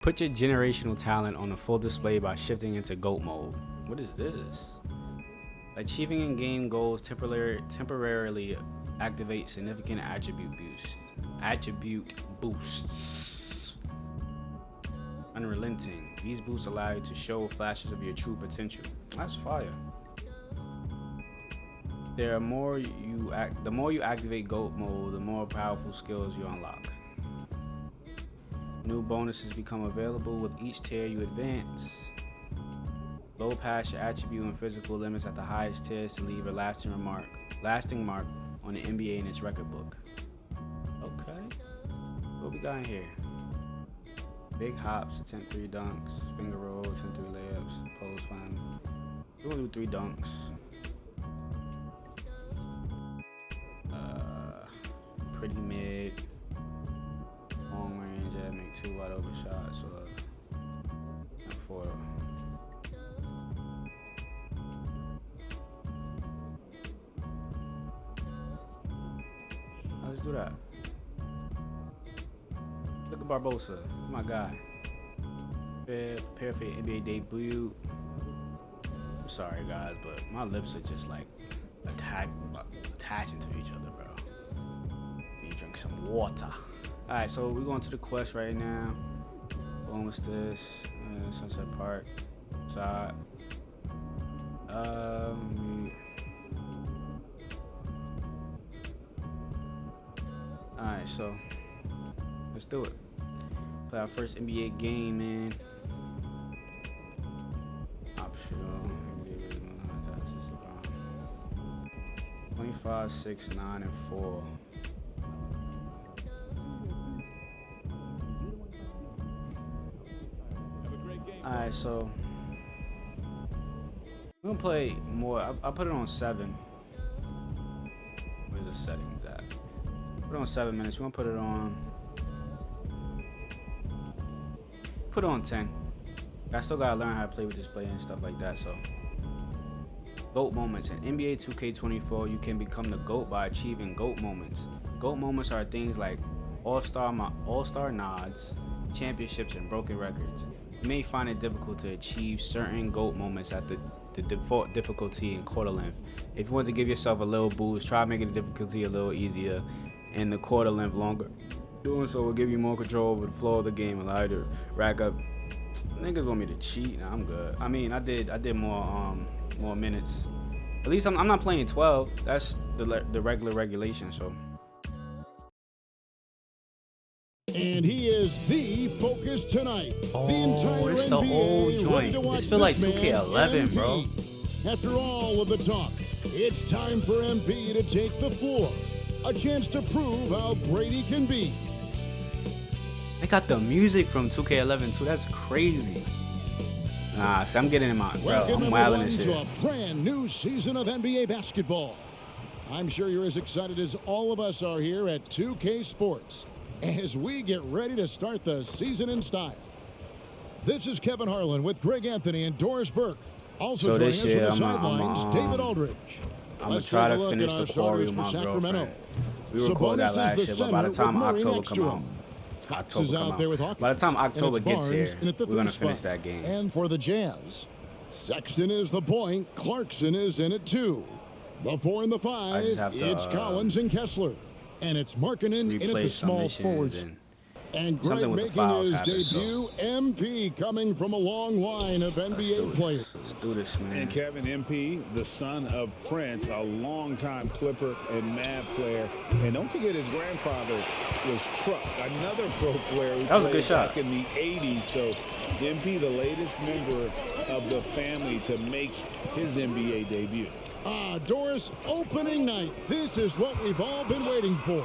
Put your generational talent on a full display by shifting into GOAT mode. What is this? Achieving in-game goals temporarily activate significant attribute boosts. Unrelenting. These boosts allow you to show flashes of your true potential. That's fire. The more you activate GOAT mode, the more powerful skills you unlock. New bonuses become available with each tier you advance. Blow past your attribute and physical limits at the highest tiers to leave a lasting mark on the NBA and its record book. Okay. What we got in here? Big hops, attempt 3 dunks, finger roll, attempt 3 layups, pose slam. We're gonna do 3 dunks. Pretty mid. Long range, make 2 wide open shots. So 4. Let's do that. Look at Barbosa, my guy. Prepare for your NBA debut. I'm sorry, guys, but my lips are just like attaching to each other, bro. Need to drink some water. All right, so we're going to the quest right now. Boom, what's this? Sunset Park. Side. Alright, so let's do it. Play our first NBA game, man. Optional. 25, 6, 9, and 4. Alright, so we're gonna play more. I put it on 7. Where's the settings at? Put it on 7 minutes. We're gonna put it on 10. I still gotta learn how to play with this player and stuff like that. So, GOAT moments. In NBA 2K24, you can become the GOAT by achieving GOAT moments. GOAT moments are things like all-star nods, championships, and broken records. You may find it difficult to achieve certain GOAT moments at the default difficulty in quarter length. If you want to give yourself a little boost, try making the difficulty a little easier and the quarter length longer. Doing so will give you more control over the flow of the game and allow you to rack up. Niggas want me to cheat. Nah, I'm good. I mean, I did more minutes. At least I'm not playing 12. That's the regular regulation. So. And he is the focus tonight. Oh, the entire it's the NBA old ready joint. to watch This feel like this 2K11, man, bro. MP. After all of the talk, it's time for MP to take the floor. A chance to prove how great he can be. They got the music from 2K11 too. That's crazy. Nah, see, I'm getting in my bro. I'm wilding this shit. To a brand new season of NBA basketball. I'm sure you're as excited as all of us are here at 2K Sports as we get ready to start the season in style. This is Kevin Harlan with Greg Anthony and Doris Burke. Also joining us from the sidelines, David Aldridge. I'm going to try to finish the quarry with my girlfriend. We recorded that last year, but by the time October come out, by the time October gets here, we're going to finish that game. And for the Jazz, Sexton is the point. Clarkson is in it too. The 4 and the 5, it's Collins and Kessler. And it's Markkanen in at the small forwards. And Greg making his debut, MP coming from a long line of NBA players. Let's do this, man. And Kevin, MP, the son of Prince, a longtime Clipper and Mavs player. And don't forget his grandfather was Truck, another pro player who that was a good shot back in the 80s. So MP, the latest member of the family to make his NBA debut. Doris, opening night. This is what we've all been waiting for.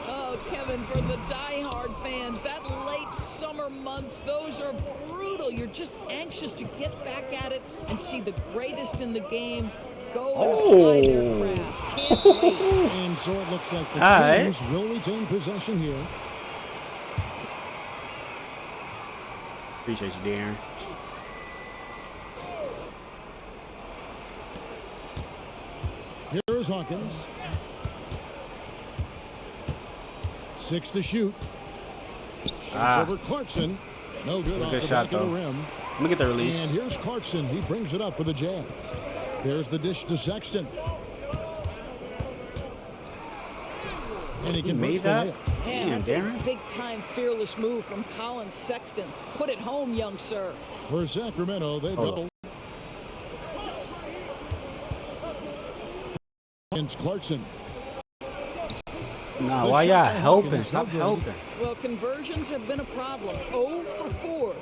Oh, Kevin, for the diehard fans, that late summer months, those are brutal. You're just anxious to get back at it and see the greatest in the game go and fly their craft. Can't wait. And so it looks like the Kings will retain possession here. Appreciate you, Darren. Here is Hawkins. 6 to shoot. Shoots over Clarkson. No good It's a off good the shot, back of though. the rim. Let me get the release. And here's Clarkson. He brings it up for the Jazz. There's the dish to Sexton. And he made converts that? the layup. Man, Damn, that's Darren. a big-time fearless move from Colin Sexton. Put it home, young sir. For Sacramento, they Hold double. Against Clarkson. Nah, The why shot y'all by helping? Hawkins, Stop no good. helping. Well, conversions have been a problem. 0 for 4.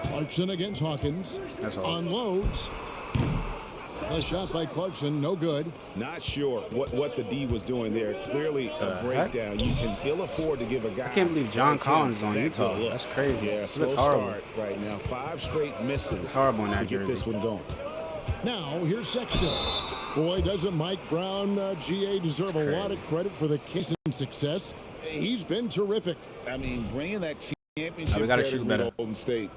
Clarkson against Hawkins. That's all. Unloads. The shot by Clarkson, no good. Not sure what the D was doing there. Clearly a breakdown. You can ill afford to give a guy. I can't believe John like Collins him on that Utah. good look. That's crazy. Yeah, He slow looks horrible. start right now. 5 straight misses. It's horrible in that to get jersey. this one going. Now, here's Sexton. Boy, doesn't Mike Brown, GA, deserve a lot of credit for the Kings' success. He's been terrific. I mean, bringing that championship we gotta shoot pedigree better. to Golden State.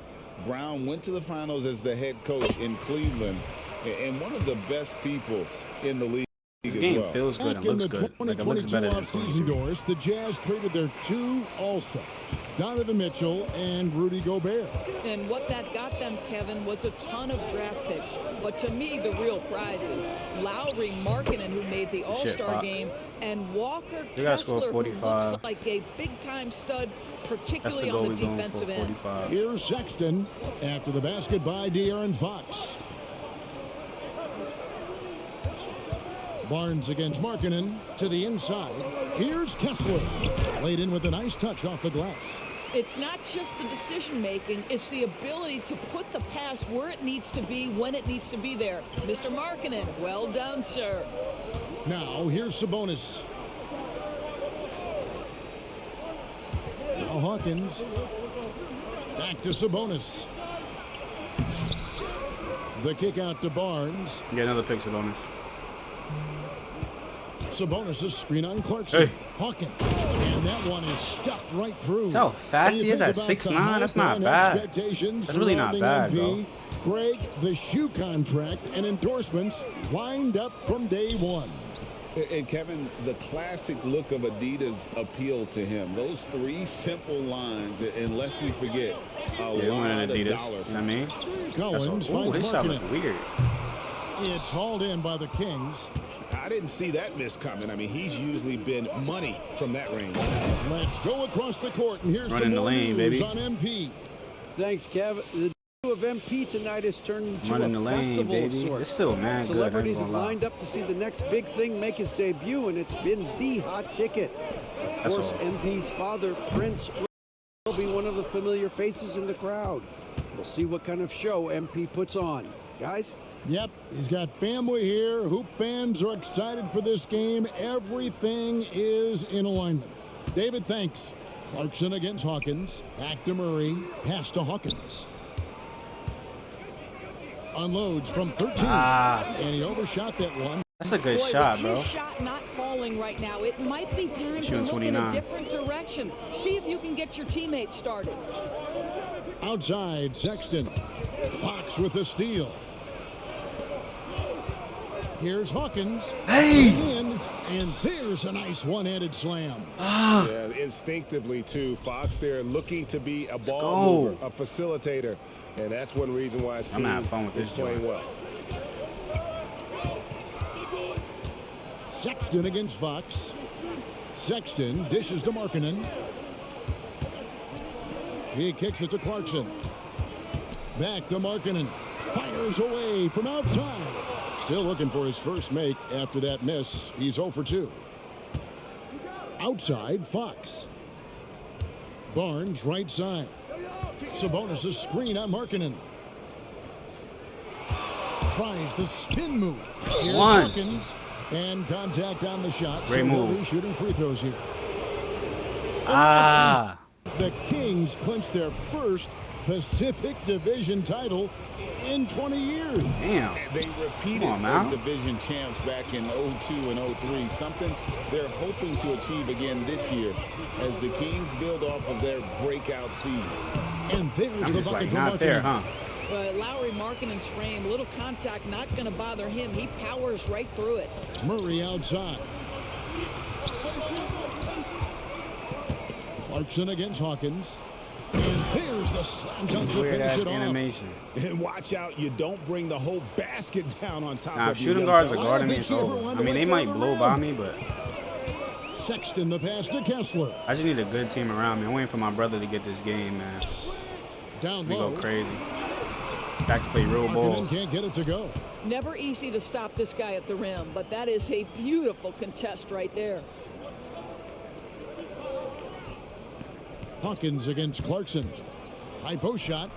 Brown went to the finals as the head coach in Cleveland, and one of the best people in the league This as game well. feels good Back and in looks the good. Like it looks 2022 better than offseason 22. doors, the Jazz traded their 2 All-Stars, Donovan Mitchell and Rudy Gobert. And what that got them, Kevin, was a ton of draft picks. But to me, the real prize is Lowry Markkanen, who made the All-Star Fox. game, and Walker They gotta score Kessler, who 45. looks like a big-time stud, That's the particularly goal on we're the going for, defensive end. 45. Here's Sexton after the basket by De'Aaron Fox. Barnes against Markkanen to the inside. Here's Kessler. Laid in with a nice touch off the glass. It's not just the decision-making, it's the ability to put the pass where it needs to be, when it needs to be there. Mr. Markkanen, well done, sir. Now, here's Sabonis. Now Hawkins. Back to Sabonis. The kick out to Barnes. Get another pick, Sabonis. Sabonis' screen on Clarkson. Hey. Hawkins. And that one is stuffed right through. See how fast When he you is think at about 6'9"? the hype That's not and bad. expectations That's really not surrounding bad, MP, Greg, the shoe contract and endorsements lined up from day one. And Kevin, the classic look of Adidas appealed to him. Those 3 simple lines, and lest we forget, a They lot wanted of Adidas. You know dollars. what I mean? That's Collins all. Ooh, finds his shot Markkanen. look weird. It's hauled in by the Kings. I didn't see that miss coming. I mean, he's usually been money from that range. Let's go across the court, and here's Running some the more lane, news baby. on MP. Thanks, Kev. The debut of MP tonight has turned into Running a the lane, festival of baby. sorts. It's still mad good. I ain't Celebrities gonna have lie. lined up to see the next big thing make his debut, and it's been the hot ticket. Of That's course, all. MP's father, Prince, will be one of the familiar faces in the crowd. We'll see what kind of show MP puts on. Guys? Yep, he's got family here. Hoop fans are excited for this game. Everything is in alignment. David, thanks. Clarkson against Hawkins. Back to Murray. Pass to Hawkins. Unloads from 13. And he overshot that one. That's a good Boy, shot, with bro. his shot not falling right now, it might be time to Shooting look in a 29. different direction. See if you can get your teammates started. Outside, Sexton. Fox with the steal. Here's Hawkins. Hey! In, and there's a nice one-handed slam. Yeah, instinctively, too. Fox there looking to be a ball go. mover, a facilitator. And that's one reason why his I'm team gonna have fun with is this playing joint. well. Sexton against Fox. Sexton dishes to Markkanen. He kicks it to Clarkson. Back to Markkanen. Fires away from outside. Still looking for his first make after that miss. He's 0 for 2. Outside, Fox. Barnes right side. Sabonis' screen on Markkanen. Tries the spin move. Here's One. Hawkins. And contact on the shot. Great so he'll move. be shooting free throws here. Ah. The Kings clinched their first Pacific Division title in 20 years. Damn. They repeated Come on, man. as division champs back in 02 and 03, something they're hoping to achieve again this year as the Kings build off of their breakout season. And there's I'm the just bucket like for not there, Markkanen. huh? But Lowry Markkanen's frame, a little contact, not going to bother him. He powers right through it. Murray outside. Clarkson against Hawkins. And there's the slam dunk to Weird finish ass it off. animation. And watch out, you don't bring the whole basket down on top Nah, of if your shooting young guards are fella. guarding me, it's over. I mean, they might blow by me, but Sexton the pass to Kessler. I just need a good team around me. I'm waiting for my brother to get this game, man. Down We low. go crazy. Back to play real ball. Markkanen can't get it to go. Never easy to stop this guy at the rim, but that is a beautiful contest right there. Hawkins against Clarkson. High post shot.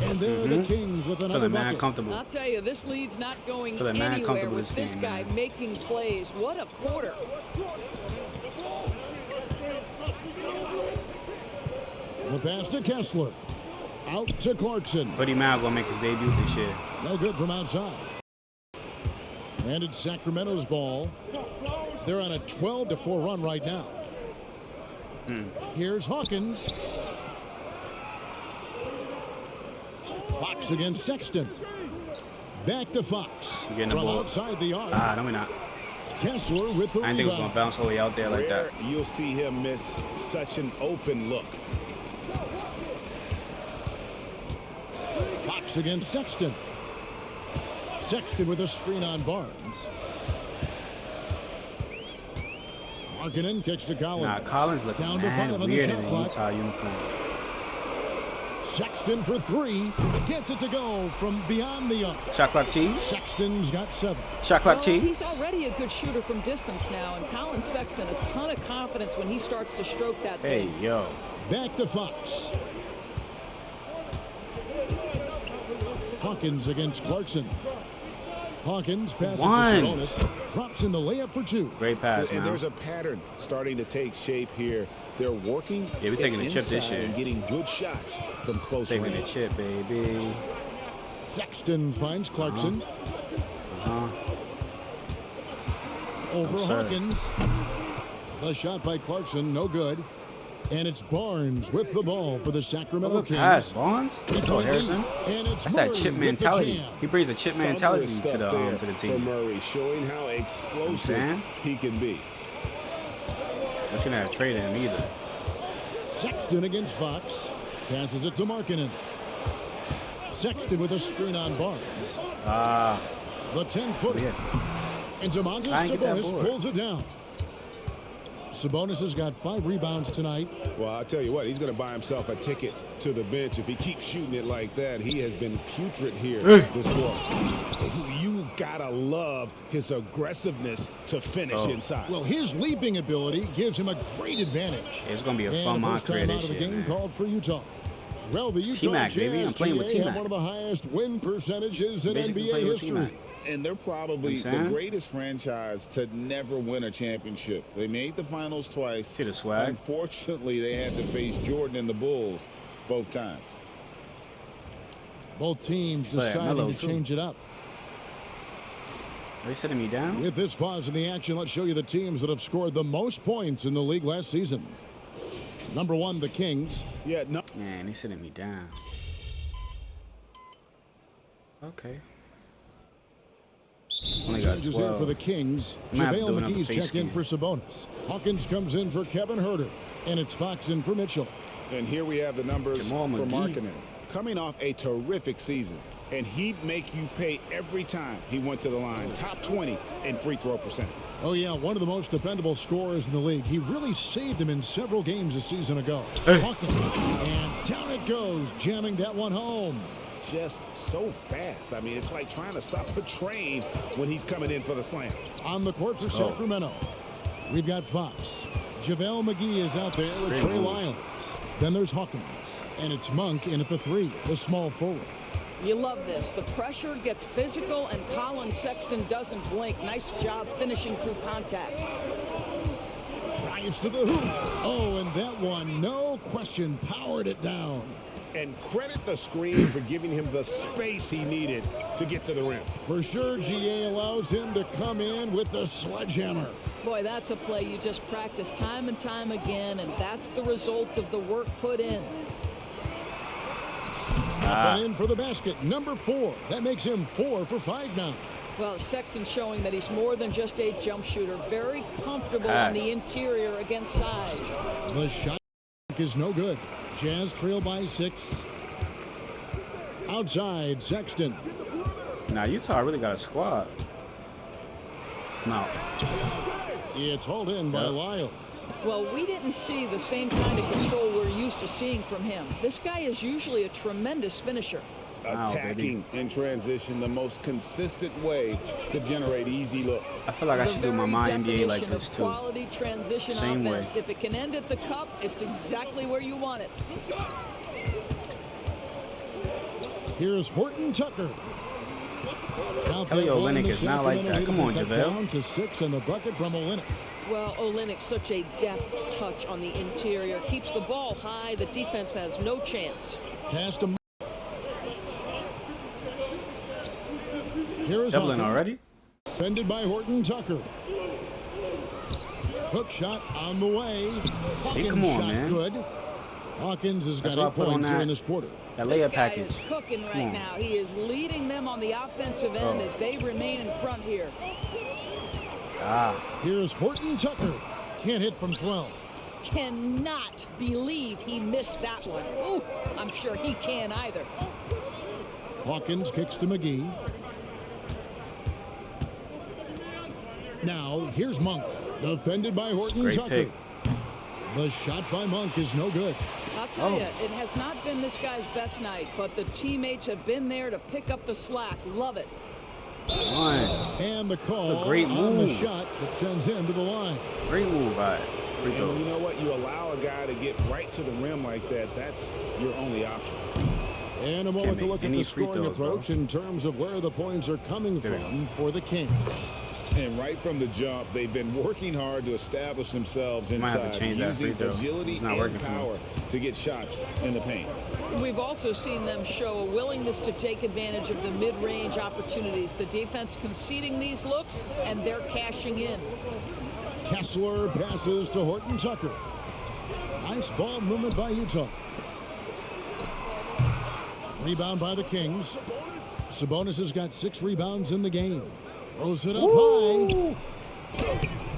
And there are the Kings with another Feeling mad bucket. comfortable. I'll tell you, this lead's not going Feeling mad anywhere comfortable with this this game, guy man. making plays. What a quarter. The pass to Kessler. Out to Clarkson. Buddy Mal gonna make his debut this year. No good from outside. And it's Sacramento's ball. They're on a 12-4 run right now. Here's Hawkins. Fox against Sexton. Back to Fox. You getting the From ball. outside the arc. Ah, no, we're not. Kessler with the I didn't think it was gonna rebound. bounce all the way out there like Rare that. you'll see him miss such an open look. Fox against Sexton. Sexton with a screen on Barnes. Markkanen kicks to Collins. Nah, Collins look Down to mad 5 on the weird shot in the clock. Utah uniform. Sexton for three. Gets it to go from beyond the arc. Shot clock cheese. Sexton's got 7. Shot clock Well, cheese. he's already a good shooter from distance now, and Colin Sexton a ton of confidence when he starts to stroke that Hey, thing. yo. Back to Fox. Hawkins against Clarkson. Hawkins passes to One. Sabonis. Drops in the layup for 2. Great pass, And man. there's a pattern starting to take shape here. They're working Yeah, we're taking the chip this inside year. and getting good shots from close Taking the range. chip, baby. Sexton finds Clarkson. Uh-huh. Over Yes, sir. Hawkins. The shot by Clarkson, no good. And it's Barnes with the ball for the Sacramento Good Kings. pass, Barnes. Let's go, Harrison. And it's That's that Murray chip with the mentality. jam. He brings the chip mentality Thunderous to stuff the there to the for team. Murray, showing how explosive saying? he can be. I shouldn't have traded him either. Sexton against Fox. Passes it to Markkanen. Sexton with a screen on Barnes. Ah, The 10-footer. yeah. And Domantas I ain't get that Sabonis board. pulls it down. Sabonis has got 5 rebounds tonight. Well, I'll tell you what, he's going to buy himself a ticket to the bench if he keeps shooting it like that. He has been putrid here this quarter. You got to love his aggressiveness to finish inside. Well, his leaping ability gives him a great advantage. It's gonna be a And fun the mock first career time out this of the year, game man. called for Utah. Well, the It's Utah T-Mac, baby. I'm Jazz playing with GA have T-Mac. one of the highest win percentages in Basically NBA playing with history. T-Mac. And they're probably You know what I'm the saying? greatest franchise to never win a championship. They made the finals twice. See the swag? Unfortunately, they had to face Jordan and the Bulls both times. Both teams Play at deciding Melo, to too. change it up. Are they sitting me down? With this pause in the action, let's show you the teams that have scored the most points in the league last season. Number 1, the Kings. Yeah, no. Man, they sitting me down. Okay. Only got Changes here 12. for the Kings. I'm gonna have to JaVale do another McGee's face checked in scan. for Sabonis. Hawkins comes in for Kevin Huerter. And it's Fox in for Mitchell. And here we have the numbers Jamal for McGee. Markkanen. Coming off a terrific season. And he'd make you pay every time he went to the line. Top 20 in free throw percentage. Oh, yeah, one of the most dependable scorers in the league. He really saved him in several games a season ago. Hawkins, and down it goes, jamming that one home. Just so fast. I mean, it's like trying to stop a train when he's coming in for the slam. On the court for go. Sacramento, we've got Fox. JaVale McGee is out there with Great Trey move. Lyles. Then there's Hawkins. And it's Monk in at the 3, the small forward. You love this. The pressure gets physical, and Colin Sexton doesn't blink. Nice job finishing through contact. Drives to the hoop. Oh, and that one, no question, powered it down. And credit the screen for giving him the space he needed to get to the rim. For sure, GA allows him to come in with the sledgehammer. Boy, that's a play you just practice time and time again, and that's the result of the work put in. Tapping in for the basket, number 4. That makes him 4 for 5 now. Well, Sexton showing that he's more than just a jump shooter. Very comfortable on Pass. the interior against size. The shot is no good. Jazz trail by 6. Outside, Sexton. Now, Utah really got a squad. No. It's hauled in by Lyles. Well, we didn't see the same kind of control we're used to seeing from him. This guy is usually a tremendous finisher. Attacking in transition, the most consistent way to generate easy looks. I feel like I should do my MyNBA like this too. Quality transition Same offense. way. If it can end at the cup, it's exactly where you want it. Here's Horton Tucker. Kelly Olynyk is not like that. Come on, JaVale. Down to 6 on the bucket from Olynyk. Well, Olynyk, such a deft touch on the interior. Keeps the ball high. The defense has no chance. Pass to. Here is Doubling Hawkins. already? Defended by Horton Tucker. Hook shot on the way. See, Hawkins come on, shot man. good. Hawkins has That's got why I 8 put on points here that. in this quarter. That This layup guy package. is cooking Come right on. now. He is leading them on the offensive end as they remain in front here. Here's Horton Tucker. Can't hit from 12. Cannot believe he missed that one. Ooh, I'm sure he can't either. Hawkins kicks to McGee. Now, here's Monk. Defended by Horton Great Tucker. pick. The shot by Monk is no good. I'll tell you, it has not been this guy's best night, but the teammates have been there to pick up the slack. Love it. One. And the call A great on the move. shot that sends him to the line. Great move by free And throws. you know what? You allow a guy to get right to the rim like that, that's your only option. And a moment to make look at any the free scoring throws, bro. approach in terms of where the points are coming There we from for the Kings. And right from the jump, they've been working hard to establish themselves Might have to inside, change that free using throw. agility It's not and working for me. power to get shots in the paint. We've also seen them show a willingness to take advantage of the mid-range opportunities. The defense conceding these looks, and they're cashing in. Kessler passes to Horton Tucker. Nice ball movement by Utah. Rebound by the Kings. Sabonis has got 6 rebounds in the game. Throws it up high.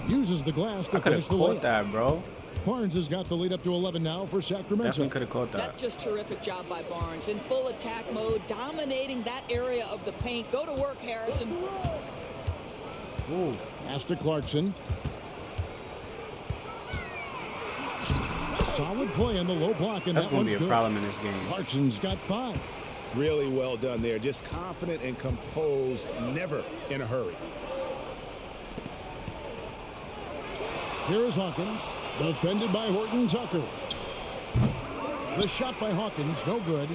Uses the glass to I could finish have the caught lead. that, bro. Barnes has got the lead up to 11 now for Sacramento. Definitely could have caught that. That's just terrific job by Barnes. In full attack mode, dominating that area of the paint. Go to work, Harrison. Ooh. Pass to Clarkson. Solid play in the low block, and That's that going one's to be a good. problem in this game. Clarkson's got 5. Really well done there. Just confident and composed, never in a hurry. Here is Hawkins, defended by Horton Tucker. The shot by Hawkins, no good.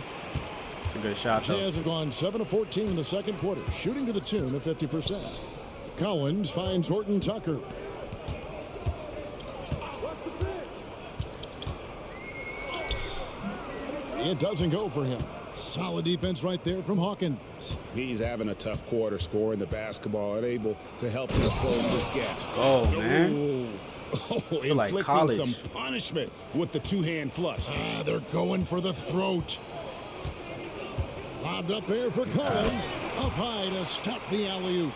It's a good shot, though. Jazz have gone 7 of 14 in the second quarter, shooting to the tune of 50%. Collins finds Horton Tucker. It doesn't go for him. Solid defense right there from Hawkins. He's having a tough quarter, scoring the basketball and able to help him close this gap. Oh, man. Ooh. Oh, Feel like inflicting college. some punishment with the two-hand flush. They're going for the throat. Lobbed up there for Collins. Up high to stuff the alley-oop.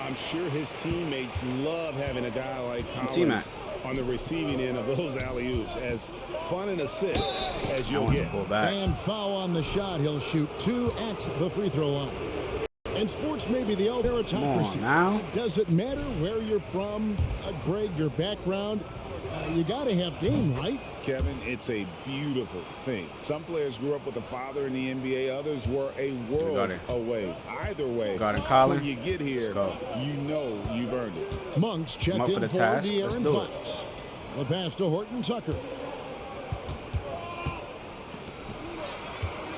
I'm sure his teammates love having a guy like T-Mac. Collins on the receiving end of those alley-oops. As fun an assist as I you'll want to get. pull back. And foul on the shot. He'll shoot 2 at the free throw line. And sports may be the ultimate Come on meritocracy. now. Does it matter where you're from, Greg, your background? You got to have game, right? Kevin, it's a beautiful thing. Some players grew up with a father in the NBA. Others were a world away. Either way, Garden Collar. when you get here, you know you've earned it. Monk's checked I'm up in for the for task. De'Aaron Let's do it. Fox. The pass to Horton Tucker.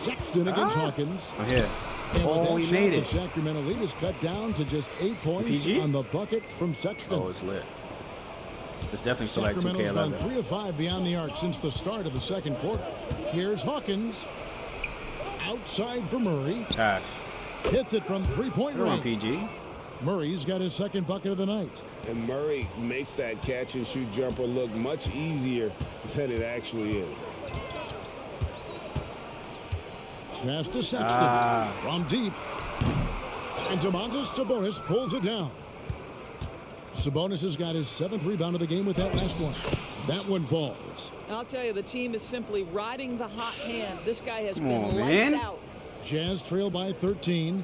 Sexton against Hawkins. I'm here. And with Oh, that he shot, made the it. Sacramento lead is cut down to just 8 points PG? on the bucket from Sexton. Oh, it's lit. It's definitely feel like Sacramento's gone 2K11. 3 of 5 beyond the arc since the start of the second quarter. Here's Hawkins. Outside for Murray. Gosh. Hits it from three-point Come on, range. PG. Murray's got his second bucket of the night. And Murray makes that catch and shoot jumper look much easier than it actually is. Pass to Sexton. From deep. And Domantas Sabonis pulls it down. Sabonis has got his 7th rebound of the game with that last one. That one falls. I'll tell you, the team is simply riding the hot hand. This guy has Come been on, lights man. out. Jazz trail by 13.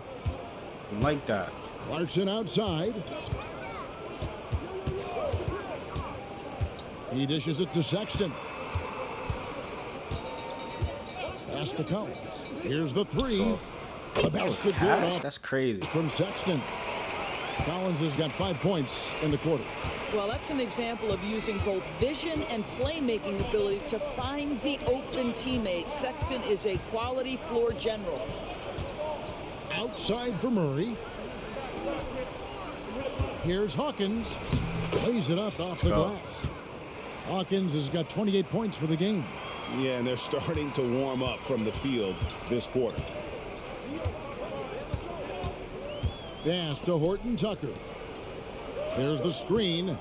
Like that. Clarkson outside. He dishes it to Sexton. Pass to Collins. Here's the three. So, The that was basket cash. going off That's crazy. from Sexton. Collins has got 5 points in the quarter. Well, that's an example of using both vision and playmaking ability to find the open teammate. Sexton is a quality floor general. Outside for Murray. Here's Hawkins. Plays it up off the glass. Hawkins has got 28 points for the game. Yeah, and they're starting to warm up from the field this quarter. Pass to Horton Tucker. There's the screen.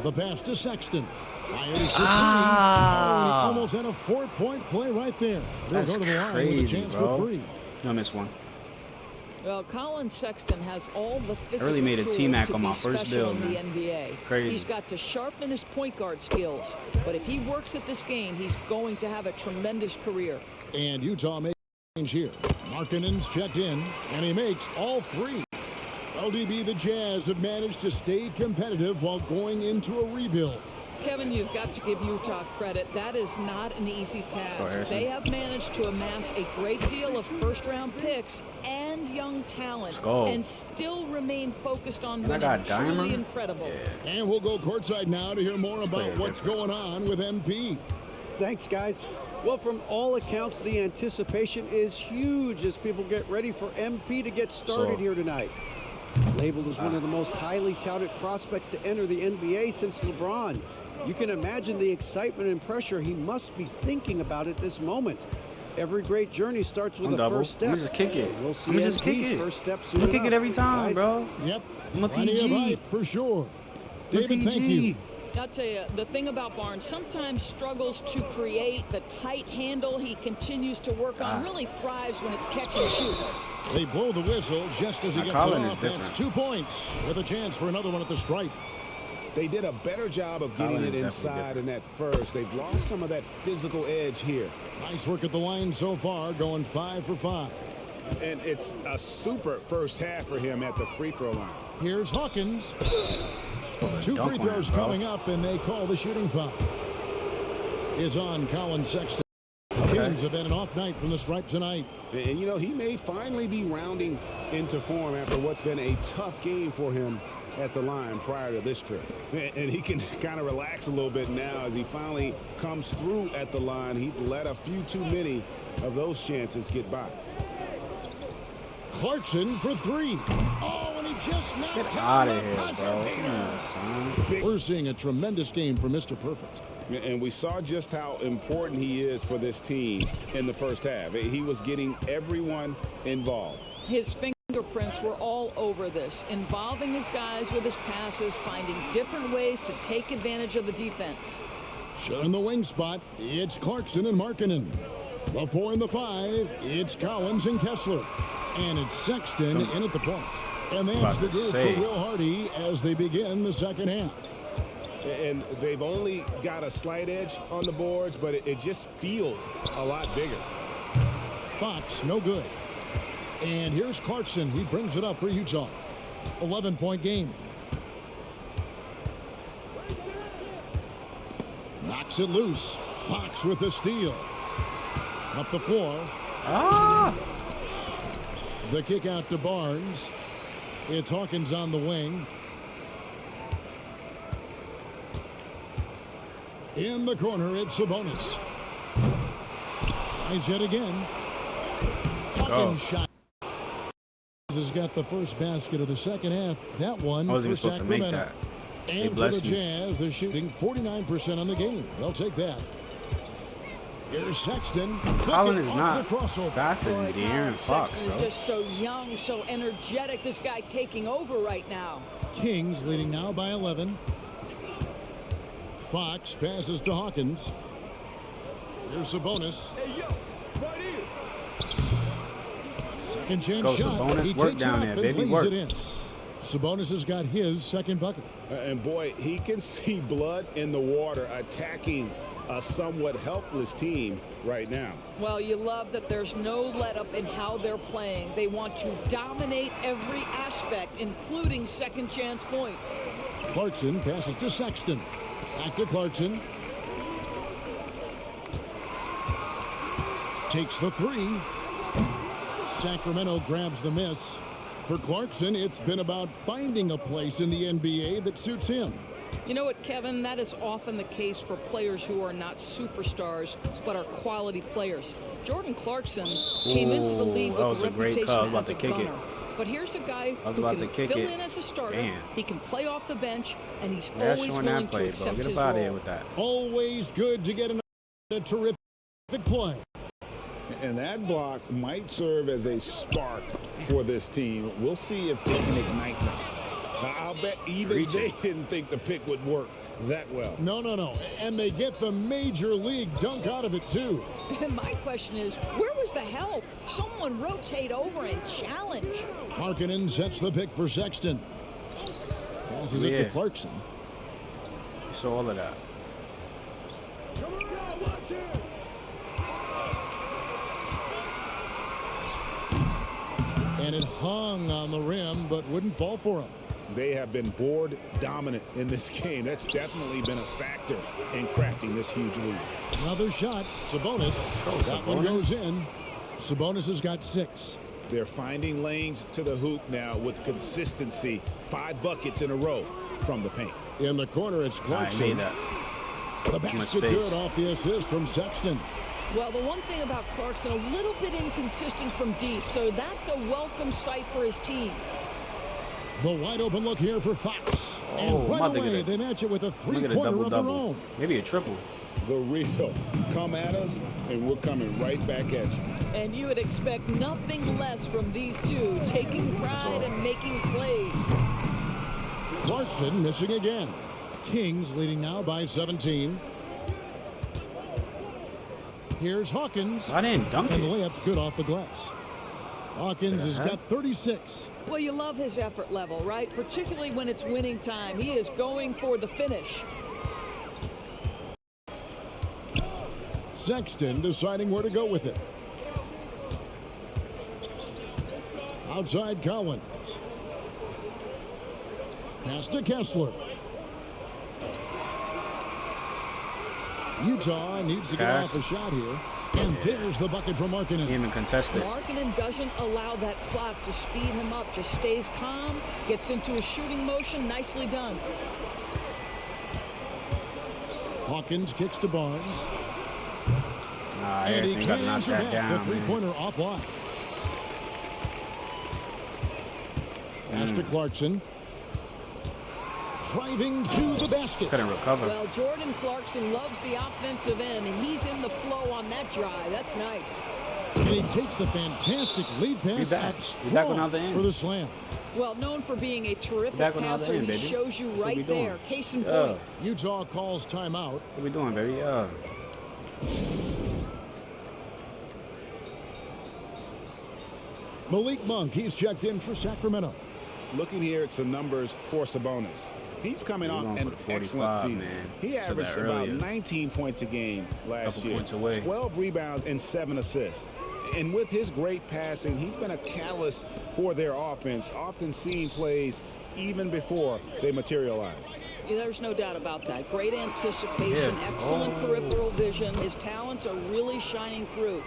The pass to Sexton. Fires for three. Oh, he almost had a 4-point play right there. They'll That's go to the line with a crazy, chance bro. for three. I missed one. Well, Colin Sexton has all the physical really made a tools T-Mac to on my be first special build, in the man. NBA. Crazy. He's got to sharpen his point guard skills. But if he works at this game, he's going to have a tremendous career. And Utah makes change here. Markkanen's checked in, and he makes all three. LDB, the Jazz have managed to stay competitive while going into a rebuild. Kevin, you've got to give Utah credit. That is not an easy task. They have managed to amass a great deal of first-round picks and young talent and still remain focused on winning. Truly incredible. Yeah. And we'll go courtside now to hear more about what's going on with MP. Thanks, guys. Well, from all accounts, the anticipation is huge as people get ready for MP to get started here tonight. Labeled as one of the most highly touted prospects to enter the NBA since LeBron. You can imagine the excitement and pressure he must be thinking about at this moment. Every great journey starts with a first step. I'm just kick it. We'll see I'm just kick it. first step soon I'm gonna kick it every time, guys. bro. Yep. I'm a Plenty of PG. hype for sure. I'm a David, thank PG. you. I'll tell you, the thing about Barnes, sometimes struggles to create the tight handle he continues to work on. Really thrives when it's catch and shoot. They blow the whistle just as he gets it off. That's 2 points with a chance for another one at the stripe. They did a better job of getting it inside in that first. They've lost some of that physical edge here. Nice work at the line so far, going 5 for 5. And it's a super first half for him at the free throw line. Here's Hawkins. 2 free throws coming up, and they call the shooting foul. Is on Colin Sexton. Kings have had an off night from the stripe tonight. And, you know, he may finally be rounding into form after what's been a tough game for him at the line prior to this trip. And he can kind of relax a little bit now as he finally comes through at the line. He let a few too many of those chances get by. Clarkson for 3. Oh, and he just knocked Get out of here, bro. Come on, son. We're seeing a tremendous game for Mr. Perfect. And we saw just how important he is for this team in the first half. He was getting everyone involved. His fingerprints were all over this, involving his guys with his passes, finding different ways to take advantage of the defense. Sharing the wing spot, it's Clarkson and Markkanen. The 4 and the 5, it's Collins and Kessler. And it's Sexton in at the point. And that's the group for Will Hardy as they begin the second half. And they've only got a slight edge on the boards, but it just feels a lot bigger. Fox, no good. And here's Clarkson. He brings it up for Utah. 11-point game. Knocks it loose. Fox with the steal. Up the floor. The kick out to Barnes. It's Hawkins on the wing. In the corner, it's Sabonis. Tries yet again. Hawkins shot. Has got the first basket of the second half. That one I wasn't even for supposed to make Sacramento. that. And for the Jazz, they're shooting 49% on the game. They'll take that. Here's Sexton. Colin is not faster than De'Aaron Fox, Sexton bro. is just so young, so energetic. This guy taking over right now. Kings leading now by 11. Fox passes to Hawkins. Here's Sabonis. Second chance Let's go, shot. Sabonis. He Work takes down it there, up baby. and Work. lays it in. Sabonis has got his second bucket. And boy, he can see blood in the water attacking a somewhat helpless team right now. Well, you love that there's no let-up in how they're playing. They want to dominate every aspect, including second-chance points. Clarkson passes to Sexton. Back to Clarkson. Takes the three. Sacramento grabs the miss. For Clarkson, it's been about finding a place in the NBA that suits him. You know what, Kevin? That is often the case for players who are not superstars, but are quality players. Jordan Clarkson came into the league with a reputation as a gunner. But here's a guy who can fill in as a starter. Damn. He can play off the bench, and he's Yeah, always willing to accept his Get up out of here role. with that. Always good to get a terrific play. And that block might serve as a spark for this team. We'll see if they can ignite them. Now, I'll bet even they didn't think the pick would work that well. No. And they get the major league dunk out of it, too. My question is, where was the help? Someone rotate over and challenge. Markkanen sets the pick for Sexton. Passes it to Clarkson. You saw all of that. And it hung on the rim, but wouldn't fall for him. They have been board dominant in this game. That's definitely been a factor in crafting this huge lead. Another shot. Sabonis. That one goes in. Sabonis has got 6. They're finding lanes to the hoop now with consistency. 5 buckets in a row from the paint. In the corner, it's Clarkson. The basket good off the assist from Sexton. Well, the one thing about Clarkson, a little bit inconsistent from deep, so that's a welcome sight for his team. The wide open look here for Fox. And right away, they match it with a three-pointer of their own. Maybe a triple. The real. Come at us, and we're coming right back at you. And you would expect nothing less from these two, taking pride and making plays. Clarkson missing again. Kings leading now by 17. Here's Hawkins. I didn't dunk and it. the layup's good off the glass. Hawkins has got 36. Well, you love his effort level, right? Particularly when it's winning time. He is going for the finish. Sexton deciding where to go with it. Outside Collins. Pass to Kessler. Utah needs to get off a shot here. And there's the bucket from Markkanen. He even contested. Markkanen doesn't allow that clock to speed him up. Just stays calm, gets into a shooting motion. Nicely done. Hawkins kicks to Barnes. And he got to knock that down. The three-pointer offline. Pass to Clarkson. Driving to the basket. Couldn't recover. Well, Jordan Clarkson loves the offensive end, and he's in the flow on that drive. That's nice. And he takes the fantastic lead pass He's back on the other end. for the slam. Well, known for being a terrific passer, he shows you right there. Case in point. Utah calls timeout. What we doing, baby? Malik Monk, he's checked in for Sacramento. Looking here at some numbers for Sabonis. He's coming off an excellent season. Man. He averaged about 19 points a game last year. 12 rebounds and 7 assists. And with his great passing, he's been a catalyst for their offense, often seeing plays even before they materialize. Yeah, there's no doubt about that. Great anticipation, excellent peripheral vision. His talents are really shining through.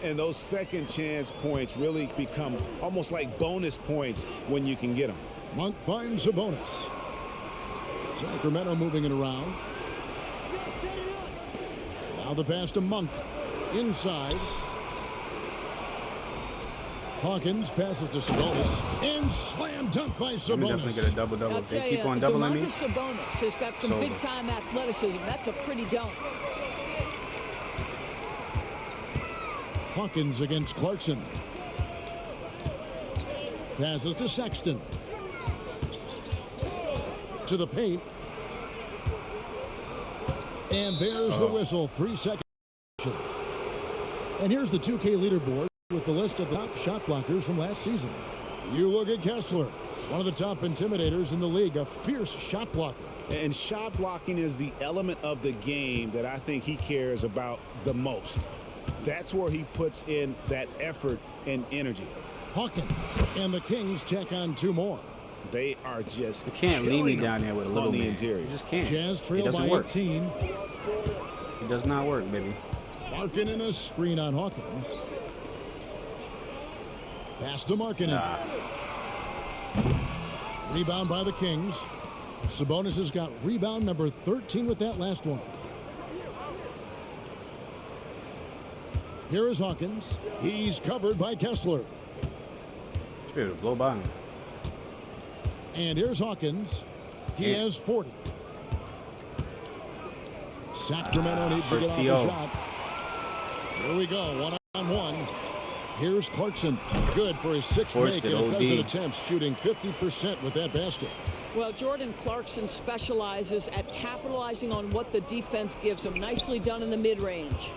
And those second chance points really become almost like bonus points when you can get them. Monk finds a bonus. Sacramento moving it around. Now the pass to Monk. Inside. Hawkins passes to Sabonis. And slam dunk by Sabonis. I'm definitely get a double-double. If they keep on doubling me. Sabonis has got some big-time athleticism. That's a pretty dunk. Hawkins against Clarkson. Passes to Sexton. To the paint. And there's the whistle. 3 seconds. And here's the 2K leaderboard with the list of the top shot blockers from last season. You look at Kessler, One of the top intimidators in the league, a fierce shot blocker. And shot blocking is the element of the game that I think he cares about the most. That's where he puts in that effort and energy. Hawkins and the Kings check on 2 more. They are just You can't leave me down there with a little on the man. interior. You just can't. Jazz It trail doesn't by work. 18. It does not work, baby. Markin in a screen on Hawkins. Pass to Markin. Rebound by the Kings. Sabonis has got rebound number 13 with that last one. Here is Hawkins. He's covered by Kessler. Should be able to blow by him. And here's Hawkins. He Yeah. has 40. Sacramento needs to first get off TO. the shot. Here we go, one-on-one. Here's Clarkson. Good for his 6th Forced make it, in a dozen OD. attempts, shooting 50% with that basket. Well, Jordan Clarkson specializes at capitalizing on what the defense gives him. Nicely done in the mid-range.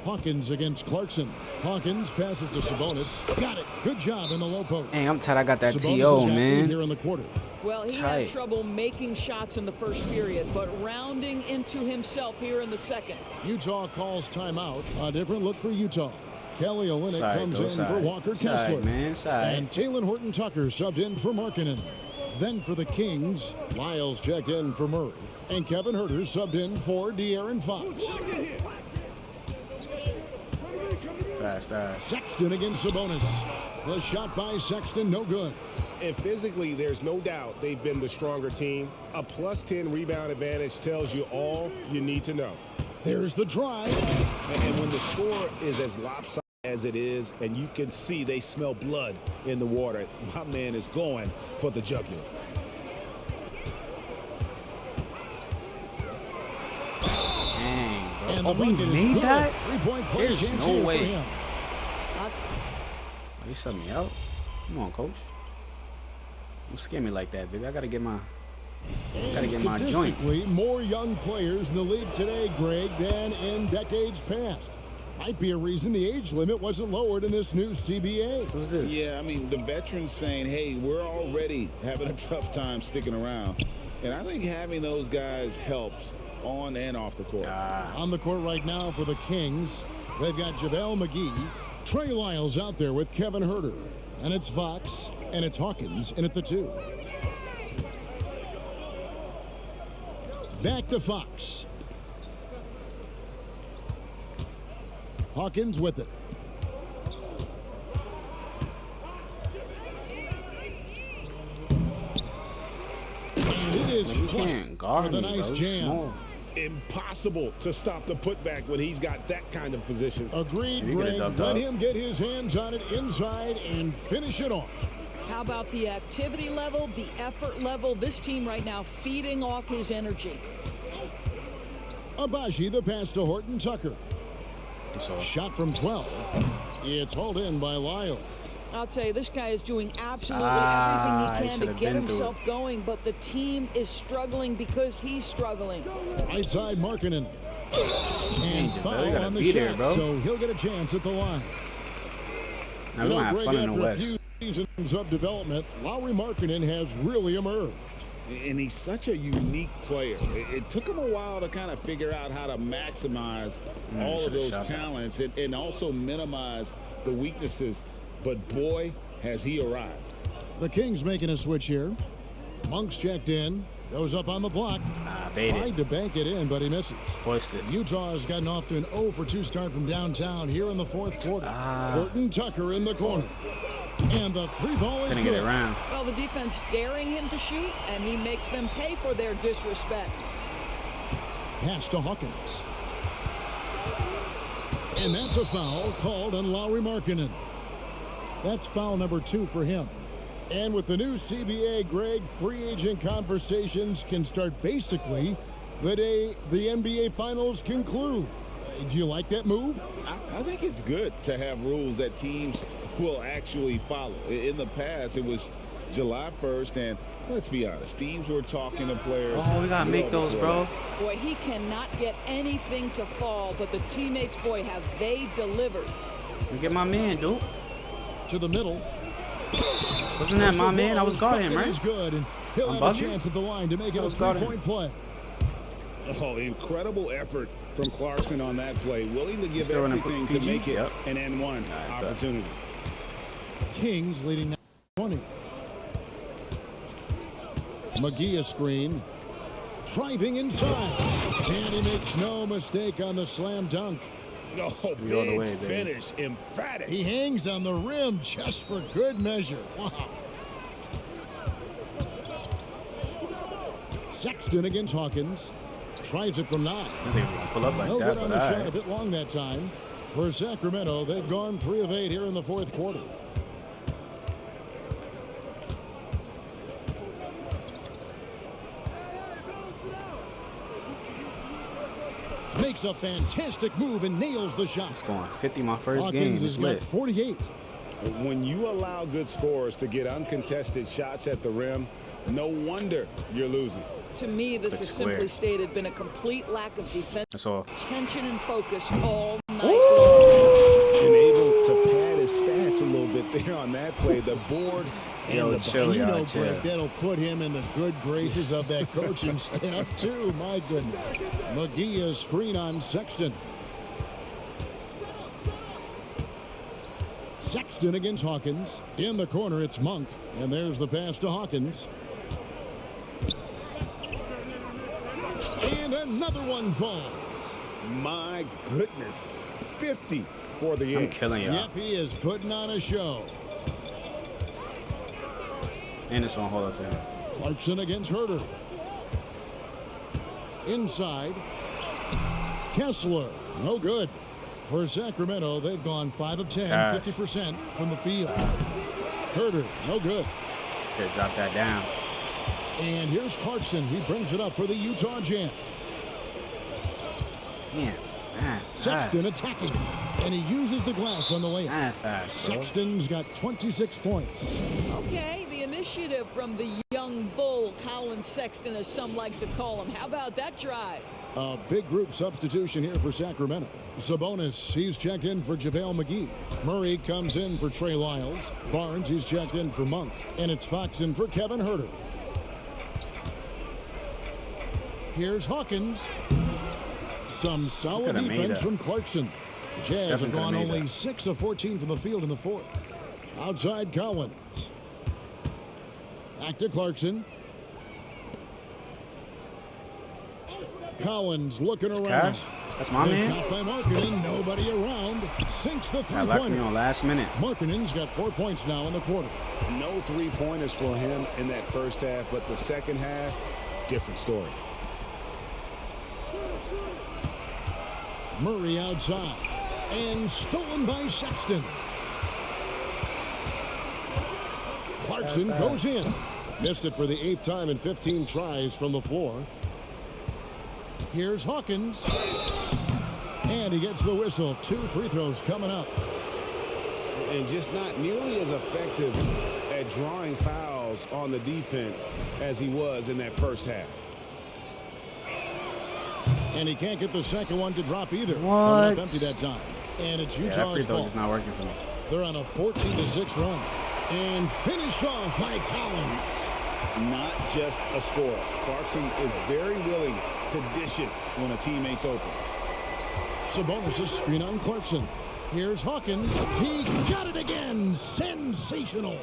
Hawkins against Clarkson. Hawkins passes to Sabonis. Got it. Good job in the low post. Hey, I'm tired. I got that Sabonis TO, has got lead man. here in the quarter. Well, he had Tight. trouble making shots in the first period, but rounding into himself here in the second. Utah calls timeout. A different look for Utah. Kelly Olynyk Side, comes go in side. for Walker Side, Kessler. man, side. And Taylor Horton-Tucker subbed in for Markkanen. Then for the Kings, Lyles checked in for Murray. And Kevin Huerter subbed in for De'Aaron Fox. Fast ass. Sexton against Sabonis. The shot by Sexton, no good. And physically, there's no doubt they've been the stronger team. A +10 rebound advantage tells you all you need to know. There's the drive. And when the score is as lopsided as it is, and you can see they smell blood in the water, my man is going for the jugular. Dang, bro. And Oh, the we bucket is made good. that? 3-point play There's chance no here way. for him. They subbed me out. Come on, coach. Don't scare me like that, baby. I gotta get my joint. Statistically, more young players in the league today, Greg, than in decades past. Might be a reason the age limit wasn't lowered in this new CBA. Who's this? Yeah, I mean, the veterans saying, hey, we're already having a tough time sticking around. And I think having those guys helps on and off the court. On the court right now for the Kings, they've got JaVale McGee, Trey Lyles out there with Kevin Huerter. And it's Fox, and it's Hawkins in at the 2. Back to Fox. Hawkins with it. And it is You flushed can't guard with a me, nice bro. jam. Small. Impossible to stop the putback when he's got that kind of position. Agreed, You could've Greg. dubbed Let up. him get his hands on it inside and finish it off. How about the activity level, the effort level? This team right now feeding off his energy. Abaji, the pass to Horton-Tucker. That's all. Shot from 12. It's hauled in by Lyles. I'll tell you, this guy is doing absolutely Ah, everything he he can to should've get been through himself going, but the team is struggling because he's struggling. Right side, Markkanen. And JaVale, foul you gotta on the be there, shot, bro. so he'll get a chance at the line. Now we're gonna have Greg, fun in the after a West. few seasons of development, Lauri Markkanen has really emerged. And he's such a unique player. It took him a while to kind of figure out how to maximize all of should've those shot that. talents and also minimize the weaknesses. But boy, has he arrived. The Kings making a switch here. Monk's checked in. Goes up on the block. Baited. Tried to bank it in, but he misses. Forced it. Utah has gotten off to an 0 for 2 start from downtown here in the 4th quarter. Horton-Tucker in the corner. And the 3 ball is Couldn't get good. it around. Well, the defense daring him to shoot, and he makes them pay for their disrespect. Pass to Hawkins. And that's a foul called on Lauri Markkanen. That's foul number 2 for him. And with the new CBA, Greg, free agent conversations can start basically the day the NBA Finals conclude. Do you like that move? I think it's good to have rules that teams will actually follow. In the past, it was July 1st, and let's be honest, teams were talking to players. Oh, we gotta make well those, before bro. that. Boy, he cannot get anything to fall, but the teammates, boy, have they delivered. Get my man, dude. to the middle. Wasn't that my man? I was guarding him, Bucket right? is good, and he'll I'm have a bugging? chance at the line to make it I a was guarding three-point play. Oh, incredible effort from Clarkson on that play. Willing to give Still in a everything to PG? make it Yep. an N1 opportunity. Kings leading 20. McGee a screen. Driving inside. And he makes no mistake on the slam dunk. Oh, Go the big way, baby. finish. Emphatic. He hangs on the rim just for good measure. Wow. Sexton against Hawkins. Tries it from 9. I think we're going to pull up like No that, good on but the all shot, a right. bit long that time. For Sacramento, they've gone 3 of 8 here in the fourth quarter. Makes a fantastic move and nails the shot. It's going 50 my first game. Hawkins It's has got lit. 48. When you allow good scorers to get uncontested shots at the rim, no wonder you're losing. To me, this Looks has simply square. stated been a complete lack of defense, That's all. tension, and focus all night. And able to pad his stats a little bit there on that play. The board and Yo, the chill, And you y'all, know, chill. Greg, that'll put him in the good graces of that coaching staff, too. My goodness. McGee a screen on Sexton. Sexton against Hawkins. In the corner, it's Monk. And there's the pass to Hawkins. And another one falls. My goodness. 50 for the I'm game. killing y'all. Yep, he is putting on a show. And it's on hold up for him. Clarkson against Herter. Inside. Kessler. No good. For Sacramento, they've gone 5 of 10, Gosh. 50% from the field. Herter, no good. Here, drop that down. And here's Clarkson. He brings it up for the Utah Jazz. Man, Sexton attacking. And he uses the glass on the layup. fast, bro. Sexton's got 26 points. Okay, the initiative from the young bull, Colin Sexton, as some like to call him. How about that drive? A big group substitution here for Sacramento. Sabonis, he's checked in for JaVale McGee. Murray comes in for Trey Lyles. Barnes, he's checked in for Monk. And it's Fox in for Kevin Herter. Here's Hawkins. Some solid Could've made defense that. from Clarkson. Jazz have Definitely gone could've made only that. 6 of 14 from the field in the fourth. Outside Collins. Back to Clarkson. Collins looking around. Cash. That's my Good man. shot by Markkanen. Nobody around. Sinks the That locked me three-pointer. on last minute. Markkanen's got 4 points now in the quarter. No three-pointers for him in that first half, but the second half, different story. Murray outside. And stolen by Sexton. Clarkson That's that. goes in. Missed it for the 8th time in 15 tries from the floor. Here's Hawkins. And he gets the whistle. 2 free throws coming up. And just not nearly as effective at drawing fouls on the defense as he was in that first half. And he can't get the second one to drop either. What? Coming up empty that time. And it's Yeah, that free Utah's throw ball. is not working for me. They're on a 14-6 run. And finished off by Collins. Not just a scorer. Clarkson is very willing to dish it when a teammate's open. Sabonis' screen on Clarkson. Here's Hawkins. He got it again. Sensational.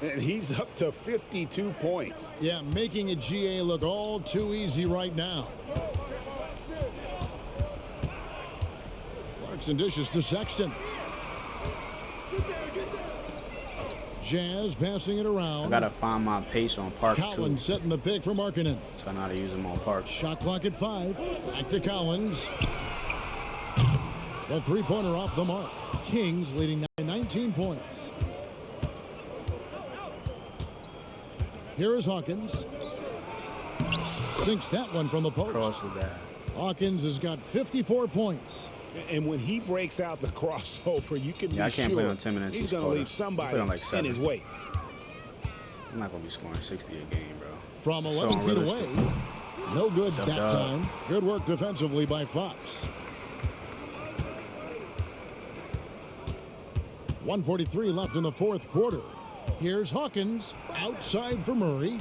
And he's up to 52 points. Yeah, making a GA look all too easy right now. Clarkson dishes to Sexton. Jazz passing it I around. gotta find my pace on Park too. Collins setting the pick for Markkanen. So I know how to use them on Park. Shot clock at 5. Back to Collins. The three-pointer off the mark. Kings leading 19 points. Here is Hawkins. Sinks that one from the post. Crosses that. Hawkins has got 54 points. And when he breaks out the crossover, you can Yeah, I be can't sure play on 10 minutes he's each going to quarter. leave I somebody play on like in 7. his way. I'm not gonna be scoring 60 a game, bro. From So 11 feet unrealistic. away. No good Dub, that dub. time. Good work defensively by Fox. 1:43 left in the fourth quarter. Here's Hawkins, outside for Murray.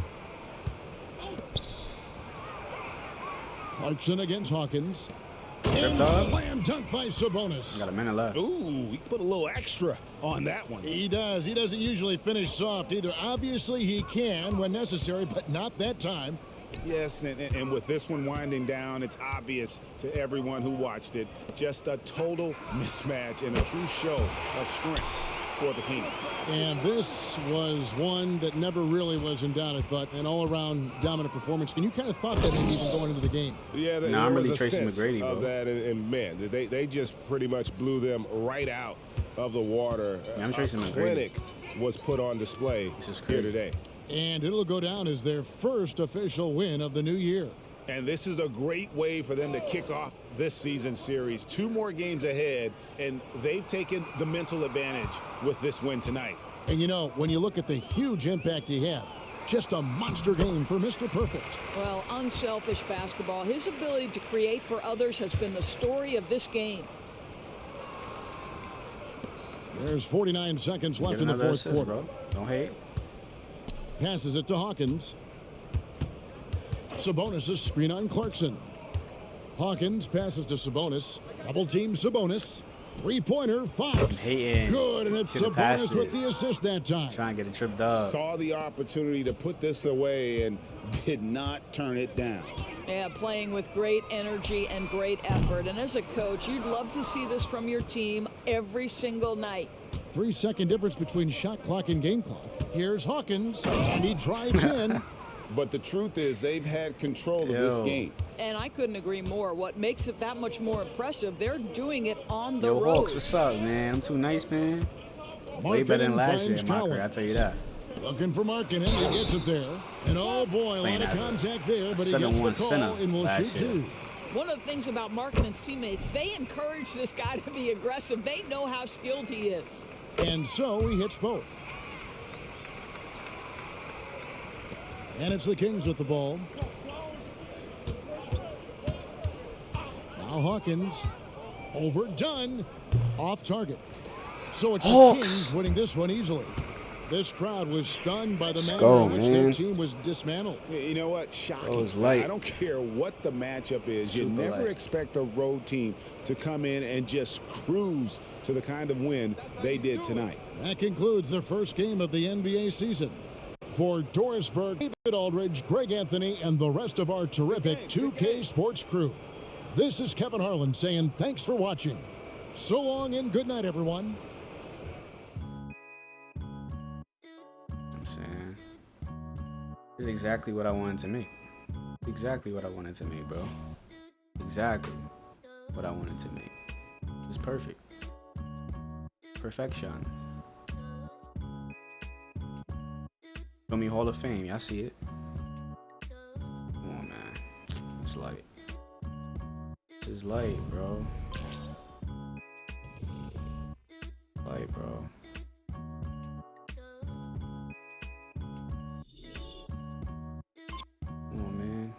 Clarkson against Hawkins. And slam dunk by Sabonis. Got a minute left. Ooh, he put a little extra on that one. He does. He doesn't usually finish soft either. Obviously, he can when necessary, but not that time. Yes, and with this one winding down, it's obvious to everyone who watched it. Just a total mismatch and a true show of strength for the Kings. And this was one that never really was in doubt, I thought. An all-around dominant performance. And you kind of thought that maybe even going into the game. Yeah, there I'm was really a Tracy sense McGrady, bro. of that, and man, they just pretty much blew them right out of the water. Yeah, I'm Tracy McGrady. Clinic was put on display here today. And it'll go down as their first official win of the new year. And this is a great way for them to kick off this season series. 2 more games ahead, and they've taken the mental advantage with this win tonight. And you know, when you look at the huge impact he had, just a monster game for Mr. Perfect. Well, unselfish basketball. His ability to create for others has been the story of this game. There's 49 seconds left in the another fourth assist, quarter. bro. Don't hate. Passes it to Hawkins. Sabonis' screen on Clarkson. Hawkins passes to Sabonis. Double team Sabonis. Three-pointer, Fox. Hating. Good, and it's Should've passed Sabonis with it. the assist that time. Trying to get a tripped up. Saw the opportunity to put this away and did not turn it down. Yeah, playing with great energy and great effort. And as a coach, you'd love to see this from your team every single night. 3-second difference between shot clock and game clock. Here's Hawkins, and he drives in. But the truth is they've had control of this game. And I couldn't agree more. What makes it that much more impressive, they're doing it on the Yo, road. Hawks, what's up, man? I'm too nice, man. Way better than last year, MyCAREER, I'll tell you that. Looking for Markkinen, he gets it there. And oh boy, a lot of contact there, but he gets the call and will shoot 2. One of the things about Markkanen's teammates, they encourage this guy to be aggressive. They know how skilled he is. And so he hits both. And it's the Kings with the ball. Now Hawkins, overdone, off target. So it's the Kings winning this one easily. This crowd was stunned by the manner in which their team was dismantled. You know what? Shocking. It was light. I don't care what the matchup is. You never expect a road team to come in and just cruise to the kind of win they did tonight. That concludes the first game of the NBA season. For Doris Berg, David Aldridge, Greg Anthony, and the rest of our terrific 2K Sports crew, this is Kevin Harlan saying thanks for watching. So long and good night, everyone. This is exactly what I wanted to make. Exactly what I wanted to make, bro. Exactly what I wanted to make. It's perfect. Perfection. Show me Hall of Fame. Y'all see it. Come on, man. It's light. It's light, bro. Light, bro. Come on, man.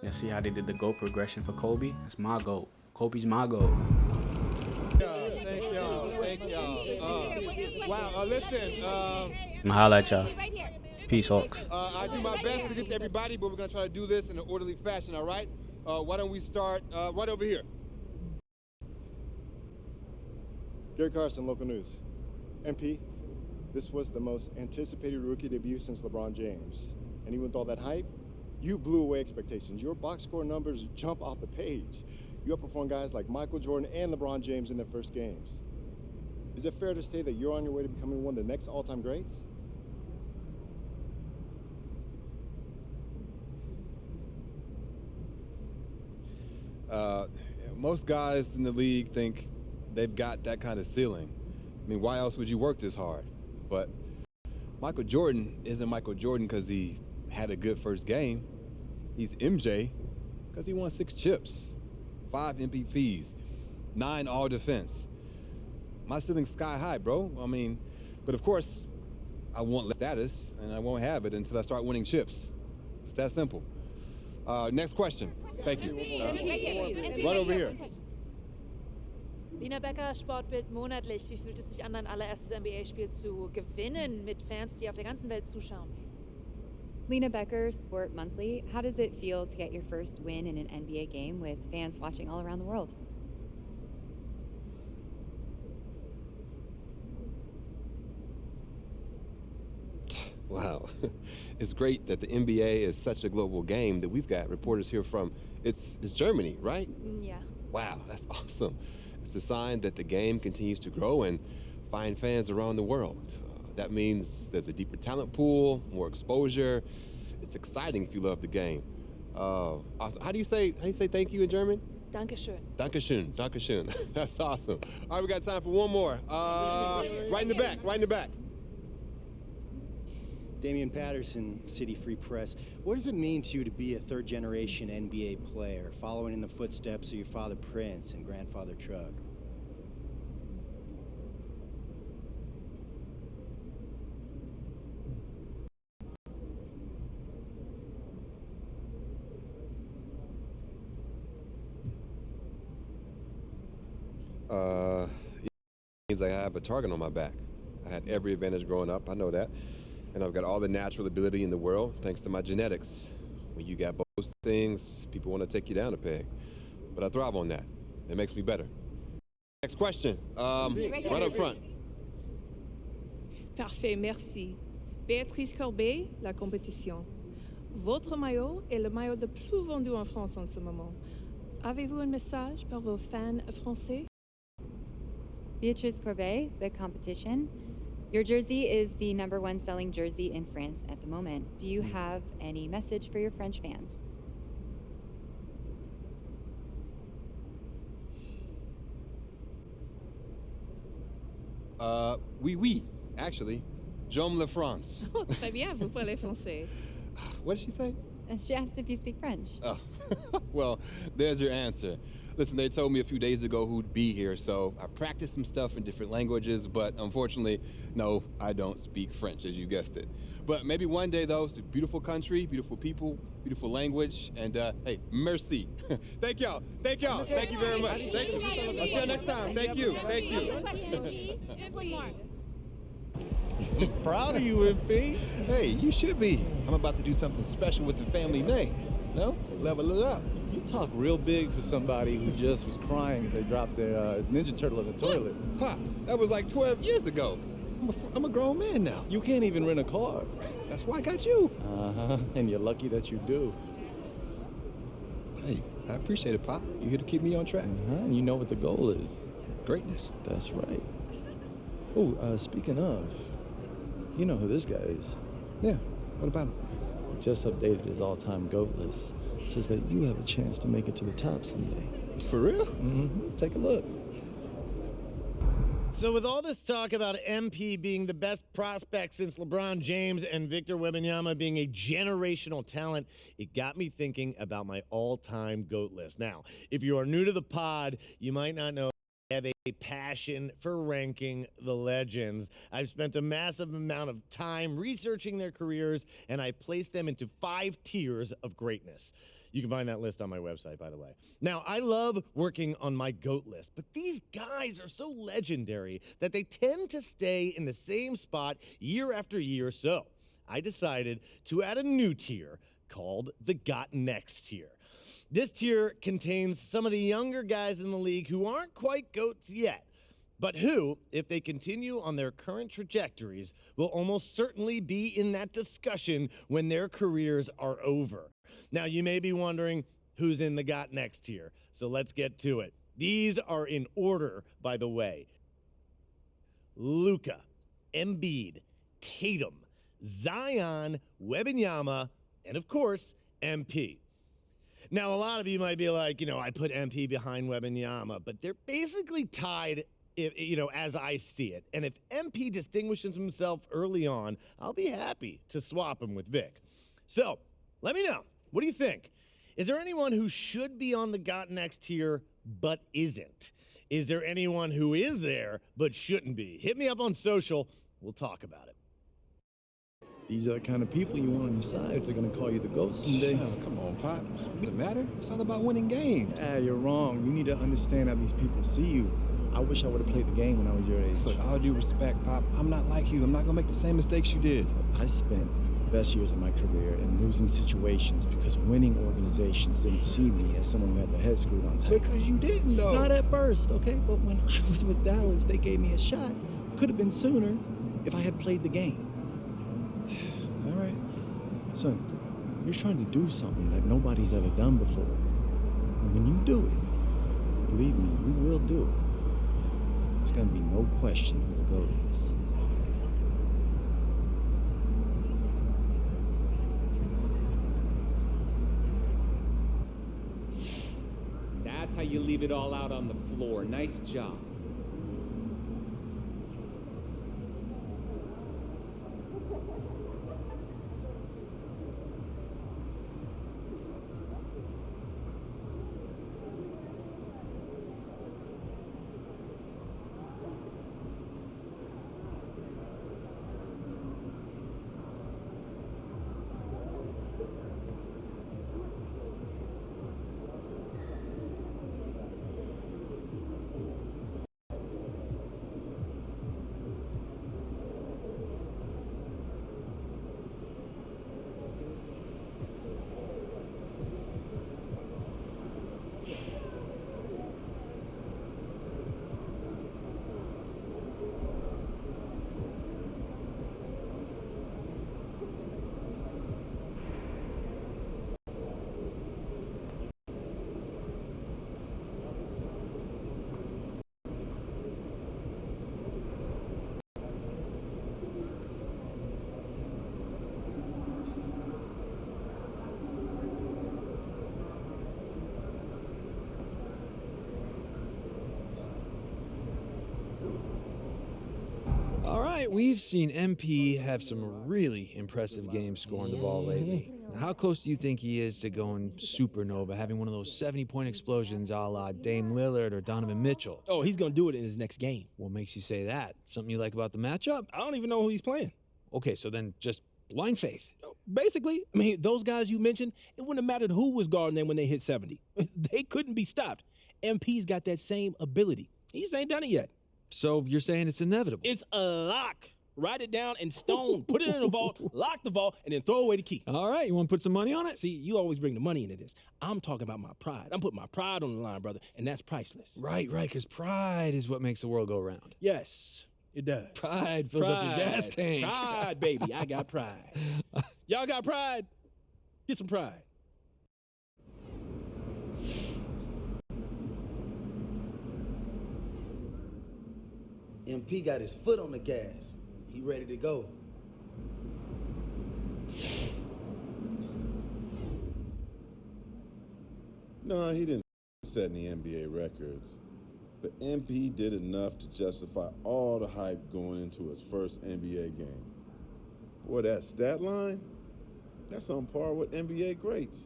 Yeah, see how they did the GOAT progression for Kobe? That's my GOAT. Kobe's my GOAT. Thank y'all. Wow, listen. I'ma holla at y'all. Peace, Hawks. I do my best to get to everybody, but we're going to try to do this in an orderly fashion, all right? Why don't we start right over here? Gary Carson, local news. MP, this was the most anticipated rookie debut since LeBron James. And even with all that hype, you blew away expectations. Your box score numbers jump off the page. You outperformed guys like Michael Jordan and LeBron James in their first games. Is it fair to say that you're on your way to becoming one of the next all-time greats? Most guys in the league think they've got that kind of ceiling. I mean, why else would you work this hard? But Michael Jordan isn't Michael Jordan because he had a good first game. He's MJ because he won 6 chips, 5 MVPs, 9 all-defense. My ceiling's sky high, bro. I mean, but of course, I want status, and I won't have it until I start winning chips. It's that simple. Next question. Thank you. Right over here. Lina Becker, Sportbild monatlich. Wie fühlt es sich an, dein allererstes NBA-Spiel zu gewinnen mit Fans, die auf der ganzen Welt zuschauen? Lena Becker, Sport Monthly. How does it feel to get your first win in an NBA game with fans watching all around the world? Wow. It's great that the NBA is such a global game that we've got reporters here from, it's Germany, right? Yeah. Wow, that's awesome. It's a sign that the game continues to grow and find fans around the world. That means there's a deeper talent pool, more exposure. It's exciting if you love the game. Awesome. How do you say thank you in German? Dankeschön. Dankeschön, Dankeschön. That's awesome. All right, we got time for one more. Right in the back, right in the back. Damian Patterson, City Free Press. What does it mean to you to be a third-generation NBA player, following in the footsteps of your father Prince and grandfather Trug? It means I have a target on my back. I had every advantage growing up, I know that. And I've got all the natural ability in the world thanks to my genetics. When you got both things, people want to take you down a peg. But I thrive on that. It makes me better. Next question, right up front. Parfait, merci. Béatrice Corbet, La Compétition. Votre maillot est le maillot le plus vendu en France en ce moment. Avez-vous un message pour vos fans français? Beatrice Corbet, The Competition. Your jersey is the #1 selling jersey in France at the moment. Do you have any message for your French fans? Oui, actually. J'aime la France. Oh, très bien, vous parlez français. What did she say? She asked if you speak French. Oh, well, there's your answer. Listen, they told me a few days ago who'd be here, so I practiced some stuff in different languages, but unfortunately, no, I don't speak French, as you guessed it. But maybe one day, though, it's a beautiful country, beautiful people, beautiful language, and hey, merci. Thank y'all. Thank y'all. Thank you very much. Thank you. I'll see you next time. Thank you. Thank you. Just one more. Proud of you, MP. Hey, you should be. I'm about to do something special with the family name. No? Level it up. You talk real big for somebody who just was crying as they dropped their Ninja Turtle in the toilet. Pop, that was like 12 years ago. I'm a grown man now. You can't even rent a car. That's why I got you. Uh-huh, and you're lucky that you do. Hey, I appreciate it, Pop. You here to keep me on track. And you know what the goal is. Greatness. That's right. Oh, speaking of, you know who this guy is. Yeah, what about him? Just updated his all-time GOAT list. Says that you have a chance to make it to the top someday. For real? Mm-hmm. Take a look. So with all this talk about MP being the best prospect since LeBron James and Victor Wembanyama being a generational talent, it got me thinking about my all-time GOAT list. Now, if you are new to the pod, you might not know I have a passion for ranking the legends. I've spent a massive amount of time researching their careers, and I placed them into 5 tiers of greatness. You can find that list on my website, by the way. Now, I love working on my GOAT list, but these guys are so legendary that they tend to stay in the same spot year after year. So I decided to add a new tier called the Got Next tier. This tier contains some of the younger guys in the league who aren't quite GOATs yet, but who, if they continue on their current trajectories, will almost certainly be in that discussion when their careers are over. Now, you may be wondering who's in the Got Next tier, so let's get to it. These are in order, by the way. Luka, Embiid, Tatum, Zion, Wembanyama, and of course, MP. Now, a lot of you might be like, I put MP behind Wembanyama, but they're basically tied, as I see it. And if MP distinguishes himself early on, I'll be happy to swap him with Vic. So, let me know. What do you think? Is there anyone who should be on the Got Next tier but isn't? Is there anyone who is there but shouldn't be? Hit me up on social. We'll talk about it. These are the kind of people you want on your side if they're going to call you the GOAT someday. Oh, come on, Pop. Doesn't matter. It's all about winning games. You're wrong. You need to understand how these people see you. I wish I would have played the game when I was your age. Look, all due respect, Pop, I'm not like you. I'm not going to make the same mistakes you did. I spent the best years of my career in losing situations because winning organizations didn't see me as someone who had their head screwed on tight. Because you didn't, though. Not at first, okay? But when I was with Dallas, they gave me a shot. Could have been sooner if I had played the game. All right. Son, you're trying to do something that nobody's ever done before. And when you do it, believe me, you will do it. There's going to be no question who the GOAT is. That's how you leave it all out on the floor. Nice job. All right, we've seen MP have some really impressive games scoring the ball lately. How close do you think he is to going supernova, having one of those 70-point explosions a la Dame Lillard or Donovan Mitchell? Oh, he's going to do it in his next game. What makes you say that? Something you like about the matchup? I don't even know who he's playing. Okay, so then just blind faith. Basically, I mean, those guys you mentioned, it wouldn't have mattered who was guarding them when they hit 70. They couldn't be stopped. MP's got that same ability. He just ain't done it yet. So you're saying it's inevitable? It's a lock. Write it down in stone, put it in the vault, lock the vault, and then throw away the key. All right, you want to put some money on it? See, you always bring the money into this. I'm talking about my pride. I'm putting my pride on the line, brother, and that's priceless. Right, because pride is what makes the world go round. Yes, it does. Pride fills up your gas tank. Pride, baby. I got pride. Y'all got pride? Get some pride. MP got his foot on the gas. He ready to go. No, he didn't set any NBA records. But MP did enough to justify all the hype going into his first NBA game. Boy, that stat line, that's on par with NBA greats.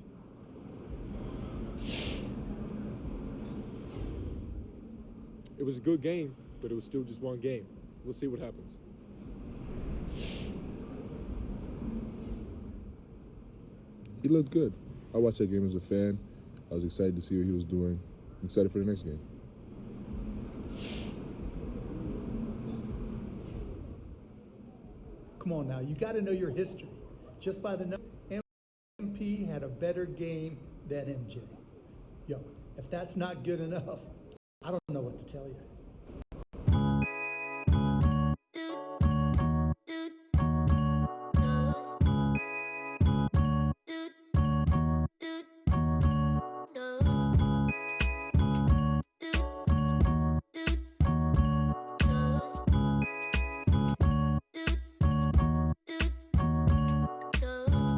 It was a good game, but it was still just one game. We'll see what happens. He looked good. I watched that game as a fan. I was excited to see what he was doing. I'm excited for the next game. Come on now, you got to know your history. Just by the number, MP had a better game than MJ. Yo, if that's not good enough, I don't know what to tell you.